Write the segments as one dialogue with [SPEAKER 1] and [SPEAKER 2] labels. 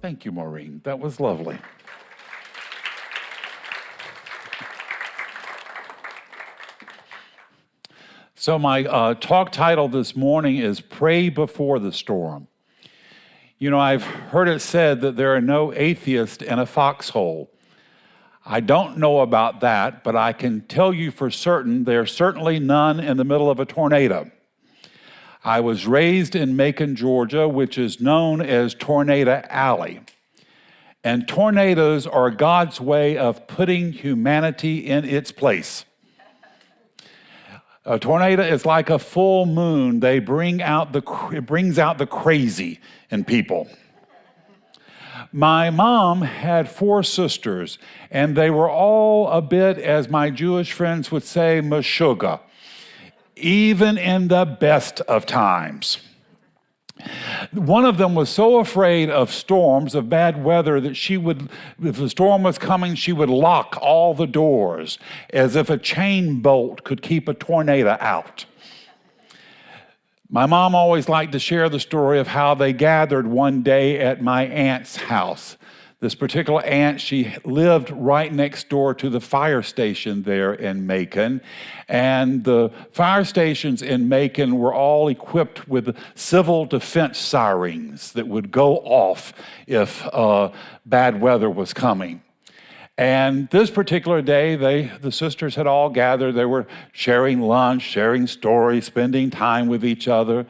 [SPEAKER 1] Thank you, Maureen. That was lovely. So my talk title this morning is Pray Before the Storm. You know, I've heard it said that there are no atheists in a foxhole. I don't know about that, but I can tell you for certain there's certainly none in the middle of a tornado. I was raised in Macon, Georgia, which is known as Tornado Alley. And tornadoes are God's way of putting humanity in its place. A tornado is like a full moon. It brings out the crazy in people. My mom had 4 sisters, and they were all a bit, as my Jewish friends would say, meshuggah, even in the best of times. One of them was so afraid of storms, of bad weather, that if the storm was coming, she would lock all the doors as if a chain bolt could keep a tornado out. My mom always liked to share the story of how they gathered one day at my aunt's house. This particular aunt, she lived right next door to the fire station there in Macon. And the fire stations in Macon were all equipped with civil defense sirens that would go off if bad weather was coming. And this particular day, the sisters had all gathered. They were sharing lunch, sharing stories, spending time with each other.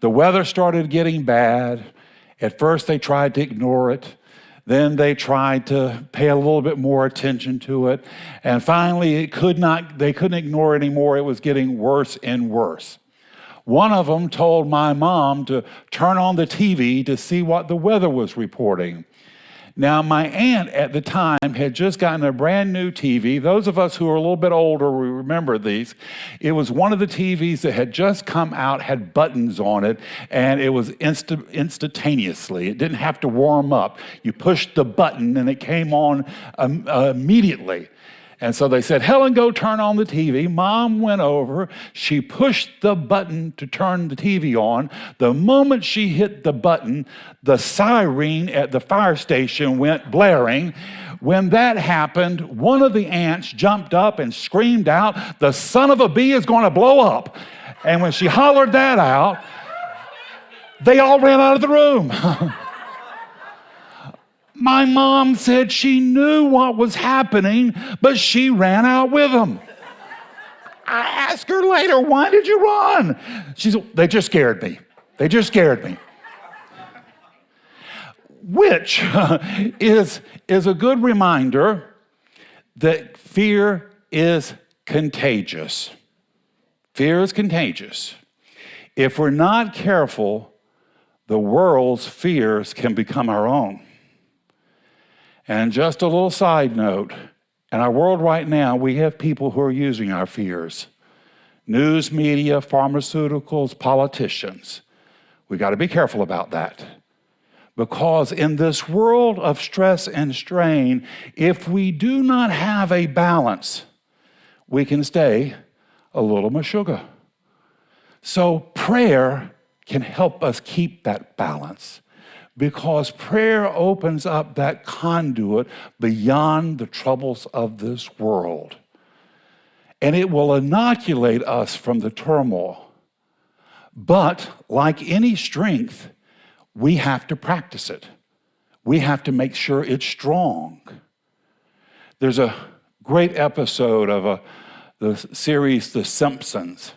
[SPEAKER 1] The weather started getting bad. At first, they tried to ignore it. Then they tried to pay a little bit more attention to it. And finally, they couldn't ignore it anymore. It was getting worse and worse. One of them told my mom to turn on the TV to see what the weather was reporting. Now, my aunt at the time had just gotten a brand new TV. Those of us who are a little bit older, we remember these. It was one of the TVs that had just come out, had buttons on it, and it was instantaneously. It didn't have to warm up. You pushed the button and it came on immediately. And so they said, Helen, go turn on the TV. Mom went over. She pushed the button to turn the TV on. The moment she hit the button, the siren at the fire station went blaring. When that happened, one of the aunts jumped up and screamed out, the son of a bee is going to blow up. And when she hollered that out, they all ran out of the room. My mom said she knew what was happening, but she ran out with them. I asked her later, why did you run? She said, they just scared me. They just scared me. Which is a good reminder that fear is contagious. Fear is contagious. If we're not careful, the world's fears can become our own. And just a little side note, in our world right now, we have people who are using our fears. News media, pharmaceuticals, politicians. We got to be careful about that. Because in this world of stress and strain, if we do not have a balance, we can stay a little meshuggah. So prayer can help us keep that balance. Because prayer opens up that conduit beyond the troubles of this world. And it will inoculate us from the turmoil. But like any strength, we have to practice it. We have to make sure it's strong. There's a great episode of the series The Simpsons.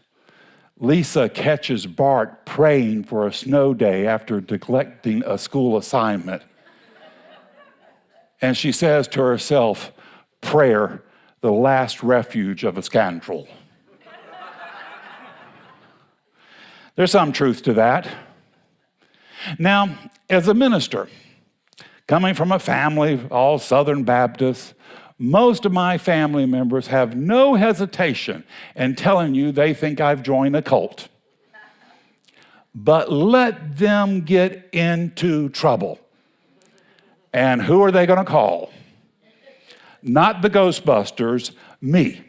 [SPEAKER 1] Lisa catches Bart praying for a snow day after neglecting a school assignment. And she says to herself, prayer, the last refuge of a scoundrel. There's some truth to that. Now, as a minister, coming from a family, all Southern Baptists, most of my family members have no hesitation in telling you they think I've joined a cult. But let them get into trouble. And who are they going to call? Not the Ghostbusters, me.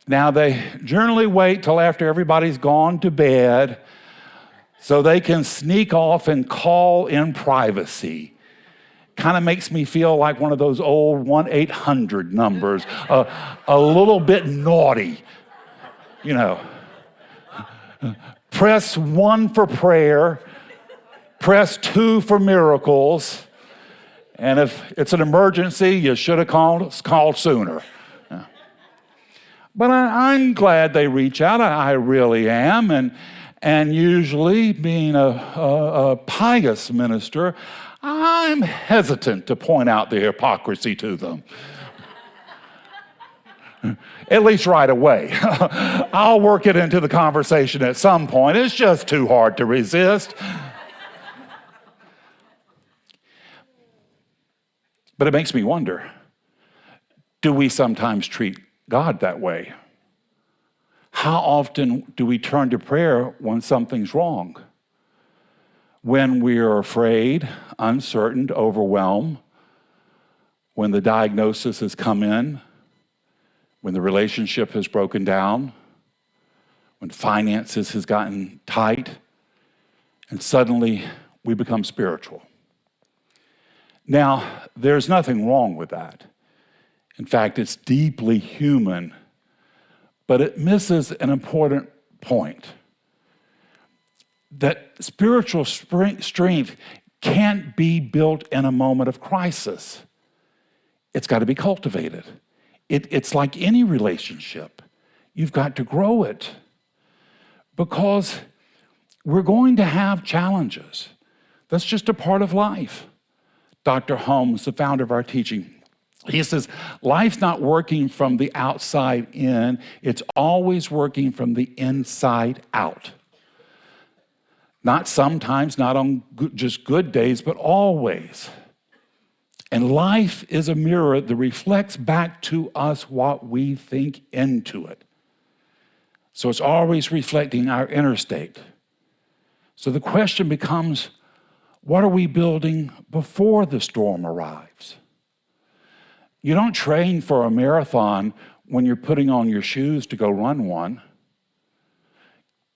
[SPEAKER 1] Now, they generally wait till after everybody's gone to bed so they can sneak off and call in privacy. kind of makes me feel like one of those old 1-800 numbers, a little bit naughty, you know. Press 1 for prayer, press 2 for miracles, and if it's an emergency, you should have called sooner. Yeah. But I'm glad they reach out. I really am, and usually, being a pious minister, I'm hesitant to point out the hypocrisy to them. At least right away. I'll work it into the conversation at some point. It's just too hard to resist. But it makes me wonder, do we sometimes treat God that way? How often do we turn to prayer when something's wrong? When we are afraid, uncertain, overwhelmed, when the diagnosis has come in, when the relationship has broken down, when finances has gotten tight, and suddenly we become spiritual. Now, there's nothing wrong with that. In fact, it's deeply human, but it misses an important point. That spiritual strength can't be built in a moment of crisis. It's got to be cultivated. It's like any relationship. You've got to grow it because we're going to have challenges. That's just a part of life. Dr. Holmes, the founder of our teaching, he says, life's not working from the outside in, it's always working from the inside out. Not sometimes, not on just good days, but always. And life is a mirror that reflects back to us what we think into it. So it's always reflecting our inner state. So the question becomes, what are we building before the storm arrives? You don't train for a marathon when you're putting on your shoes to go run one.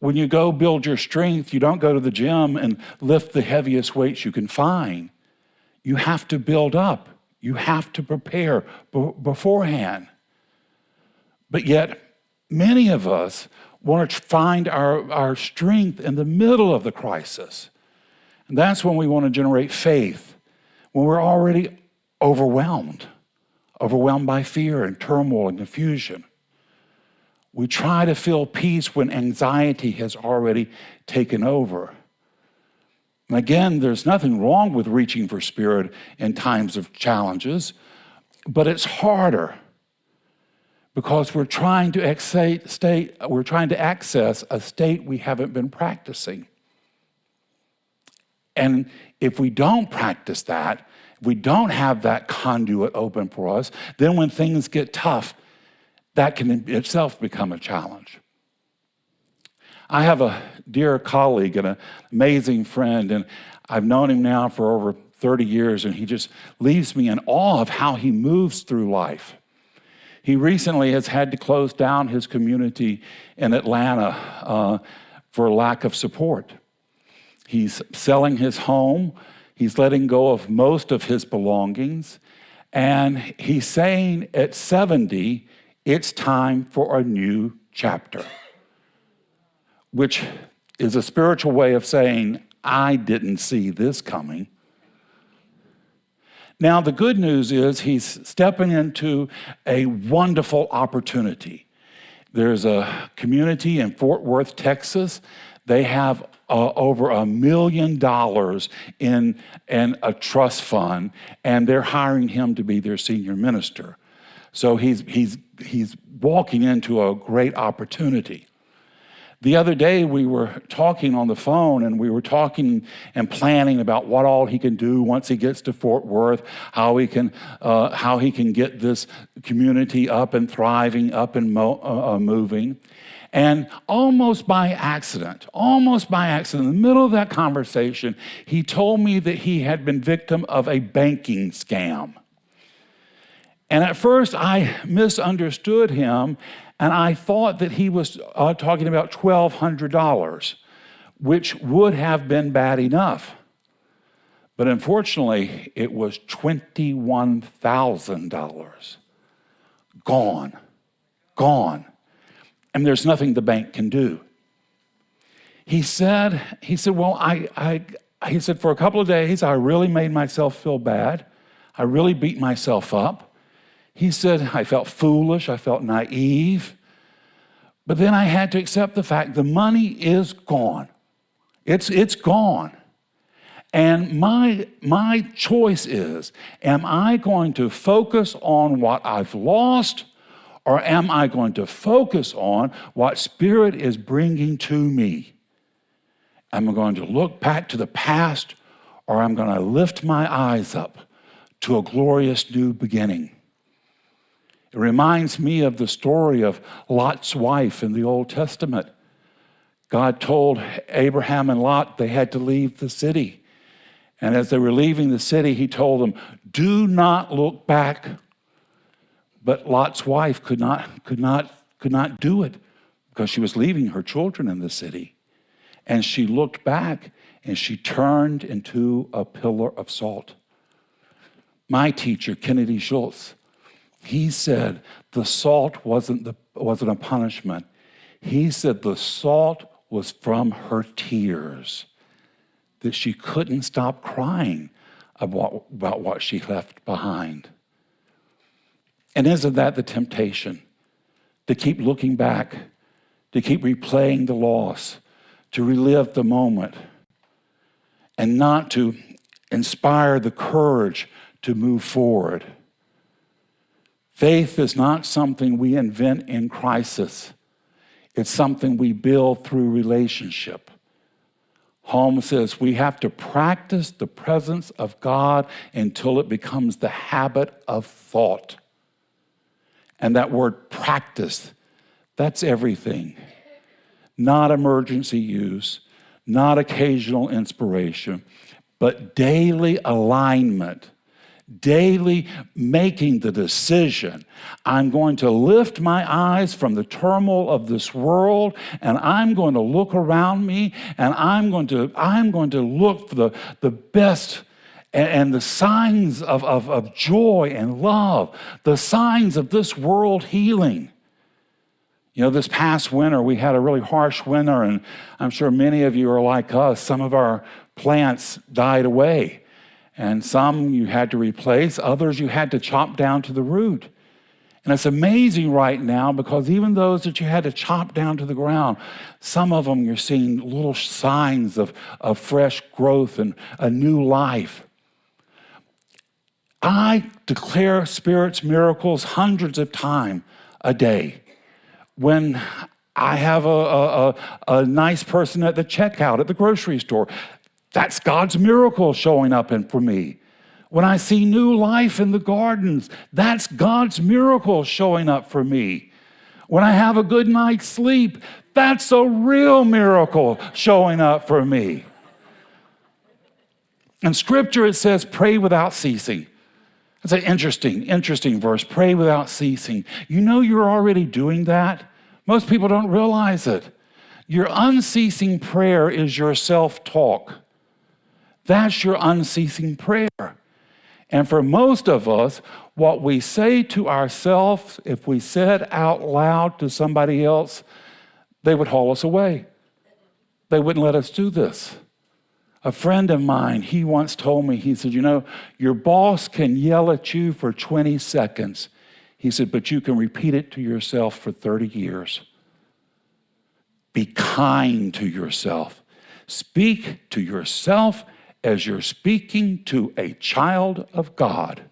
[SPEAKER 1] When you go build your strength, you don't go to the gym and lift the heaviest weights you can find. You have to build up. You have to prepare beforehand. But yet, many of us want to find our strength in the middle of the crisis. And that's when we want to generate faith, when we're already overwhelmed by fear and turmoil and confusion. We try to feel peace when anxiety has already taken over. And again, there's nothing wrong with reaching for spirit in times of challenges, but it's harder because we're trying to access a state we haven't been practicing. And if we don't practice that, if we don't have that conduit open for us, then when things get tough, that can in itself become a challenge. I have a dear colleague and an amazing friend, and I've known him now for over 30 years, and he just leaves me in awe of how he moves through life. He recently has had to close down his community in Atlanta for lack of support. He's selling his home. He's letting go of most of his belongings. And he's saying at 70, it's time for a new chapter, which is a spiritual way of saying, I didn't see this coming. Now, the good news is he's stepping into a wonderful opportunity. There's a community in Fort Worth, Texas. They have over $1 million in a trust fund, and they're hiring him to be their senior minister. So he's walking into a great opportunity. The other day, we were talking on the phone, and we were talking and planning about what all he can do once he gets to Fort Worth, how he can get this community up and thriving, up and moving. And almost by accident, in the middle of that conversation, he told me that he had been victim of a banking scam. And at first, I misunderstood him, and I thought that he was talking about $1,200, which would have been bad enough. But unfortunately, it was $21,000. Gone. And there's nothing the bank can do. He said, well, he said, for a couple of days, I really made myself feel bad. I really beat myself up. He said, I felt foolish. I felt naive. But then I had to accept the fact the money is gone. It's gone. And my choice is, am I going to focus on what I've lost, or am I going to focus on what Spirit is bringing to me? Am I going to look back to the past, or am I going to lift my eyes up to a glorious new beginning? It reminds me of the story of Lot's wife in the Old Testament. God told Abraham and Lot they had to leave the city. And as they were leaving the city, he told them, do not look back. But Lot's wife could not do it because she was leaving her children in the city. And she looked back and she turned into a pillar of salt. My teacher, Kennedy Schultz, he said the salt wasn't a punishment. He said the salt was from her tears, that she couldn't stop crying about what she left behind. And isn't that the temptation? To keep looking back, to keep replaying the loss, to relive the moment, and not to inspire the courage to move forward. Faith is not something we invent in crisis. It's something we build through relationship. Holmes says we have to practice the presence of God until it becomes the habit of thought. And that word practice, that's everything. Not emergency use, not occasional inspiration, but daily alignment, daily making the decision. I'm going to lift my eyes from the turmoil of this world, and I'm going to look around me, and I'm going to look for the best and the signs of joy and love, the signs of this world healing. You know, this past winter, we had a really harsh winter, and I'm sure many of you are like us. Some of our plants died away, and some you had to replace, others you had to chop down to the root. And it's amazing right now because even those that you had to chop down to the ground, some of them you're seeing little signs of fresh growth and a new life. I declare Spirit's miracles hundreds of times a day. When I have a nice person at the checkout at the grocery store, that's God's miracle showing up for me. When I see new life in the gardens, that's God's miracle showing up for me. When I have a good night's sleep, that's a real miracle showing up for me. In Scripture, it says, pray without ceasing. That's an interesting verse. Pray without ceasing. You know you're already doing that. Most people don't realize it. Your unceasing prayer is your self-talk. That's your unceasing prayer. And for most of us, what we say to ourselves, if we said out loud to somebody else, they would haul us away. They wouldn't let us do this. A friend of mine, he once told me, he said, you know, your boss can yell at you for 20 seconds. He said, but you can repeat it to yourself for 30 years. Be kind to yourself. Speak to yourself as you're speaking to a child of God,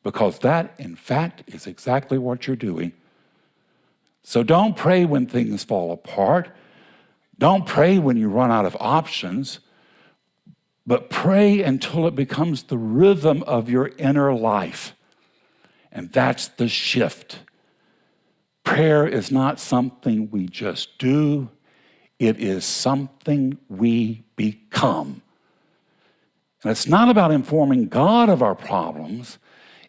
[SPEAKER 1] because that, in fact, is exactly what you're doing. So don't pray when things fall apart. Don't pray when you run out of options. But pray until it becomes the rhythm of your inner life. And that's the shift. Prayer is not something we just do. It is something we become. And it's not about informing God of our problems.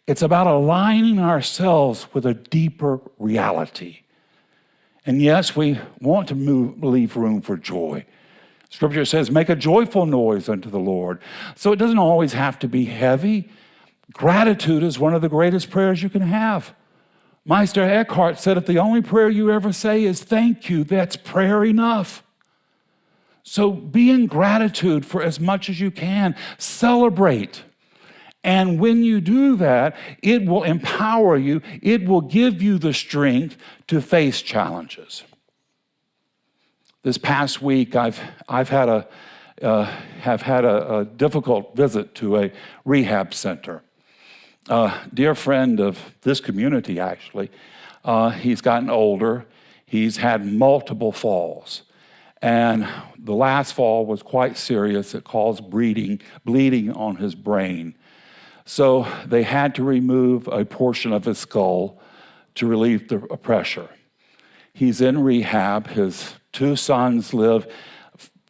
[SPEAKER 1] It's about aligning ourselves with a deeper reality. And yes, we want to leave room for joy. Scripture says, make a joyful noise unto the Lord. So it doesn't always have to be heavy. Gratitude is one of the greatest prayers you can have. Meister Eckhart said, if the only prayer you ever say is thank you, that's prayer enough. So be in gratitude for as much as you can. Celebrate. And when you do that, it will empower you. It will give you the strength to face challenges. This past week, I've had a difficult visit to a rehab center. A dear friend of this community, actually, he's gotten older. He's had multiple falls. And the last fall was quite serious. It caused bleeding on his brain. So they had to remove a portion of his skull to relieve the pressure. He's in rehab. His 2 sons live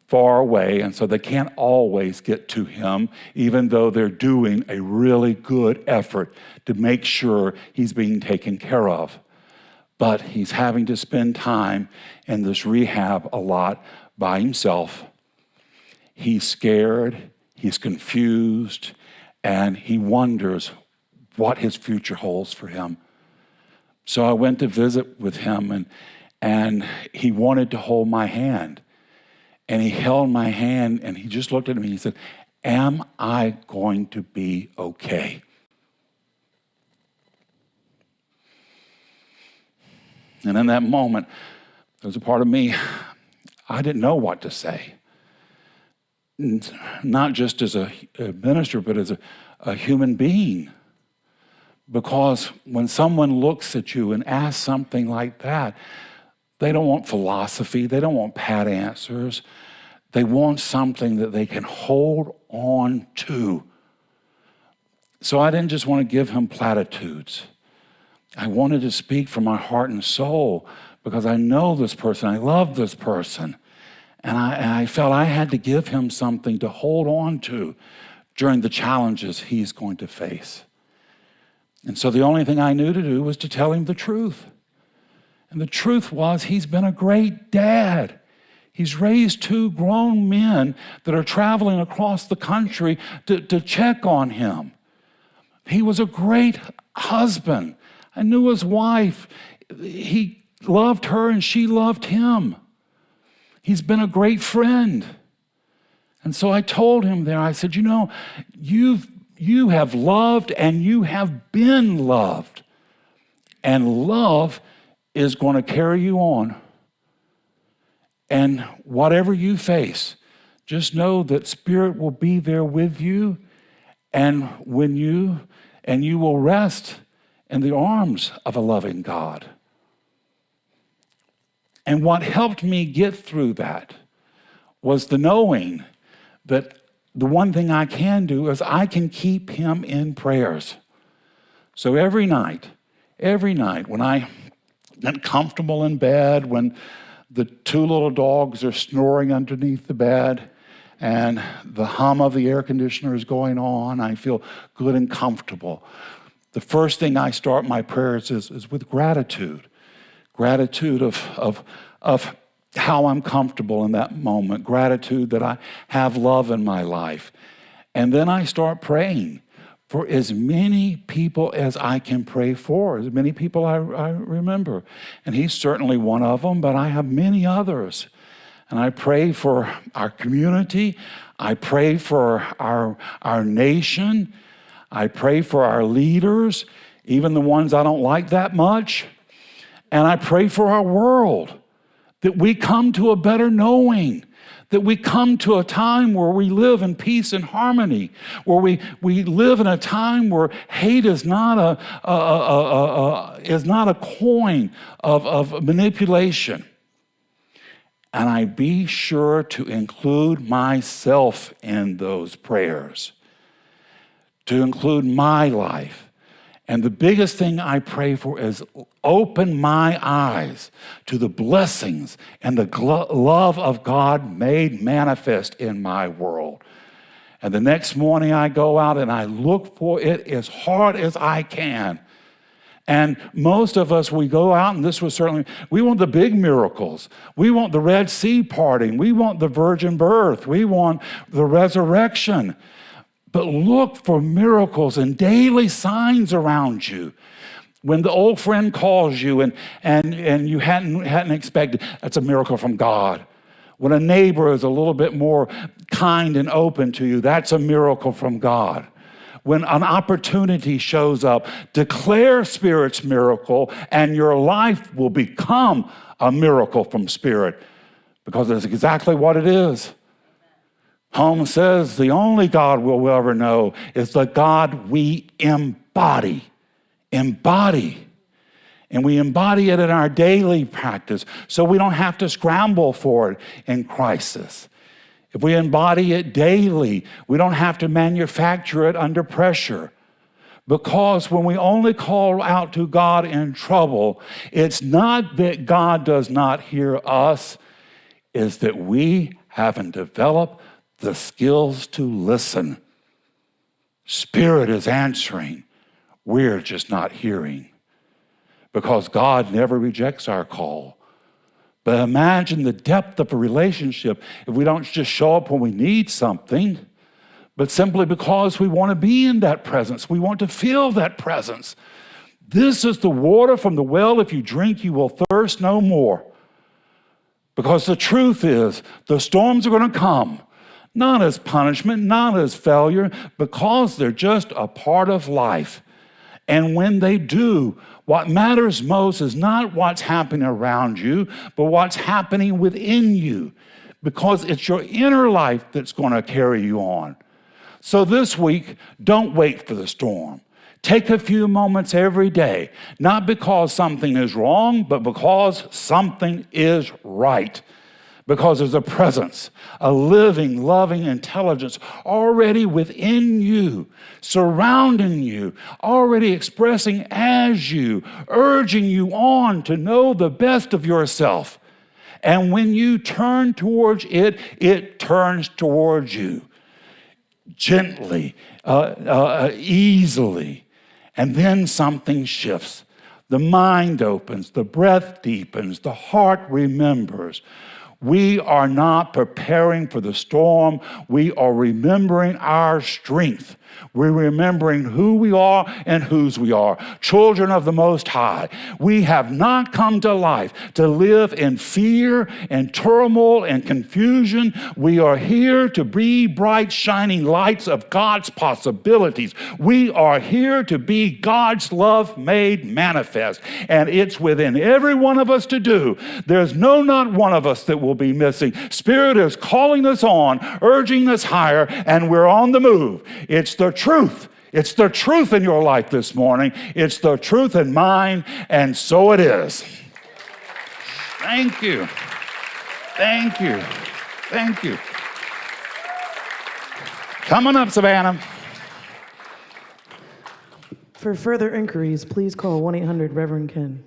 [SPEAKER 1] far away, and so they can't always get to him, even though they're doing a really good effort to make sure he's being taken care of. But he's having to spend time in this rehab a lot by himself. He's scared, he's confused, and he wonders what his future holds for him. So I went to visit with him, and he wanted to hold my hand. And he held my hand, and he just looked at me and he said, am I going to be okay? And in that moment, there was a part of me, I didn't know what to say. Not just as a minister, but as a human being. Because when someone looks at you and asks something like that, they don't want philosophy. They don't want pat answers. They want something that they can hold on to. So I didn't just want to give him platitudes. I wanted to speak from my heart and soul because I know this person. I love this person. And I felt I had to give him something to hold on to during the challenges he's going to face. And so the only thing I knew to do was to tell him the truth. And the truth was, he's been a great dad. He's raised 2 grown men that are traveling across the country to check on him. He was a great husband. I knew his wife. He loved her and she loved him. He's been a great friend. And so I told him there, I said, you have loved and you have been loved. And love is going to carry you on. And whatever you face, just know that Spirit will be there with you, and you will rest in the arms of a loving God. And what helped me get through that was the knowing that the one thing I can do is I can keep him in prayers. So every night when I get comfortable in bed, when the 2 little dogs are snoring underneath the bed and the hum of the air conditioner is going on, I feel good and comfortable. The first thing I start my prayers is with gratitude. Gratitude of how I'm comfortable in that moment. Gratitude that I have love in my life. And then I start praying for as many people as I can pray for, as many people I remember. And he's certainly one of them, but I have many others. And I pray for our community. I pray for our nation. I pray for our leaders, even the ones I don't like that much. And I pray for our world, that we come to a better knowing, that we come to a time where we live in peace and harmony, where we live in a time where hate is not a coin of manipulation. And I be sure to include myself in those prayers, to include my life. And the biggest thing I pray for is open my eyes to the blessings and the love of God made manifest in my world. And the next morning I go out and I look for it as hard as I can. And most of us, we go out, and this was certainly, we want the big miracles. We want the Red Sea parting. We want the virgin birth. We want the resurrection. But look for miracles and daily signs around you. When the old friend calls you and you hadn't expected, that's a miracle from God. When a neighbor is a little bit more kind and open to you, that's a miracle from God. When an opportunity shows up, declare Spirit's miracle, and your life will become a miracle from Spirit, because it's exactly what it is. Holmes says the only God we'll ever know is the God we embody. Embody. And we embody it in our daily practice, so we don't have to scramble for it in crisis. If we embody it daily, we don't have to manufacture it under pressure. Because when we only call out to God in trouble, it's not that God does not hear us, it's that we haven't developed the skills to listen. Spirit is answering, we're just not hearing. Because God never rejects our call. But imagine the depth of a relationship if we don't just show up when we need something, but simply because we want to be in that presence. We want to feel that presence. This is the water from the well. If you drink, you will thirst no more. Because the truth is, the storms are going to come, not as punishment, not as failure, because they're just a part of life. And when they do, what matters most is not what's happening around you, but what's happening within you, because it's your inner life that's going to carry you on. So this week, don't wait for the storm. Take a few moments every day, not because something is wrong, but because something is right. Because there's a presence, a living, loving intelligence already within you, surrounding you, already expressing as you, urging you on to know the best of yourself. And when you turn towards it, it turns towards you gently, easily. And then something shifts. The mind opens, the breath deepens, the heart remembers. We are not preparing for the storm. We are remembering our strength. We're remembering who we are and whose we are, children of the Most High. We have not come to life to live in fear and turmoil and confusion. We are here to be bright, shining lights of God's possibilities. We are here to be God's love made manifest, and it's within every one of us to do. There's not one of us that will be missing. Spirit is calling us on, urging us higher, and we're on the move. It's the truth. It's the truth in your life this morning. It's the truth in mine, and so it is. Thank you. Thank you. Thank you. Come on up, Savannah.
[SPEAKER 2] For further inquiries, please call 1-800-REVEREND Ken.